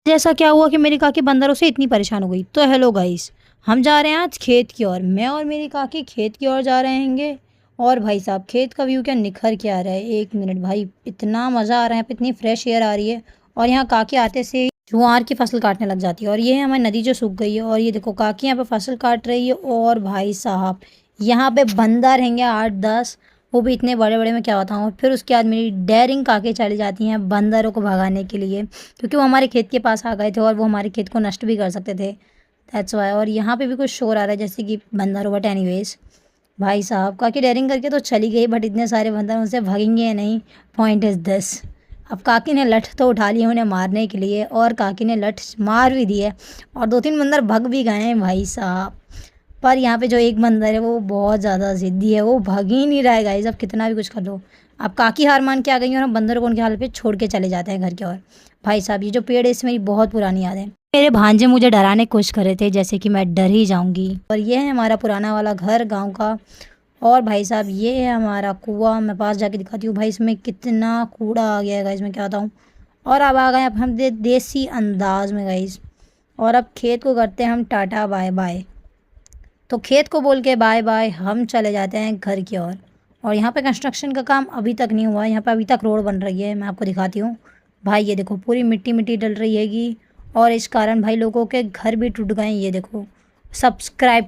जैसा क्या हुआ कि मेरी काकी बंदरों से इतनी परेशान हो गई। तो हेलो गाइस, हम जा रहे हैं आज खेत की ओर। मैं और मेरी काकी खेत की ओर जा रहे हैंगे। और भाई साहब खेत का व्यू क्या निखर के आ रहा है। एक मिनट भाई, इतना मज़ा आ रहा है, यहाँ पे इतनी फ्रेश एयर आ रही है। और यहाँ काकी आते से ही ज्वार की फसल काटने लग जाती है। और ये है हमारी नदी जो सूख गई है। और ये देखो काकी यहाँ पे फसल काट रही है। और भाई साहब यहाँ पे बंदर रहेंगे 8-10, वो भी इतने बड़े बड़े, मैं क्या बताऊँ। फिर उसके बाद मेरी डेयरिंग काकी चली जाती हैं बंदरों को भगाने के लिए, क्योंकि वो हमारे खेत के पास आ गए थे और वो हमारे खेत को नष्ट भी कर सकते थे। That's why. और यहाँ पे भी कुछ शोर आ रहा है जैसे कि बंदर, बट एनीवेज भाई साहब काकी डेयरिंग करके तो चली गई, बट इतने सारे बंदर उनसे भगेंगे या नहीं, पॉइंट इज़ दिस। अब काकी ने लठ तो उठा लिए उन्हें मारने के लिए, और काकी ने लठ मार भी दी है। और 2-3 बंदर भग भी गए हैं भाई साहब। पर यहाँ पे जो एक बंदर है वो बहुत ज़्यादा ज़िद्दी है, वो भाग ही नहीं रहा है गाइस। अब कितना भी कुछ कर लो, अब काकी हार मान के आ गई हैं और हम बंदर को उनके हाल पे छोड़ के चले जाते हैं घर की ओर। भाई साहब ये जो पेड़ है इसमें मेरी बहुत पुरानी याद है। मेरे भांजे मुझे डराने की कोशिश कर रहे थे जैसे कि मैं डर ही जाऊंगी। और ये है हमारा पुराना वाला घर गाँव का। और भाई साहब ये है हमारा कुआं। मैं पास जाके दिखाती हूँ भाई, इसमें कितना कूड़ा आ गया है गाइस, मैं क्या बताऊँ। और अब आ गए अब हम देसी अंदाज में गाइस। और अब खेत को करते हैं हम टाटा बाय बाय। तो खेत को बोल के बाय बाय हम चले जाते हैं घर की ओर। और यहाँ पे कंस्ट्रक्शन का काम अभी तक नहीं हुआ है, यहाँ पे अभी तक रोड बन रही है। मैं आपको दिखाती हूँ भाई, ये देखो पूरी मिट्टी मिट्टी डल रही हैगी। और इस कारण भाई लोगों के घर भी टूट गए हैं। ये देखो, सब्सक्राइब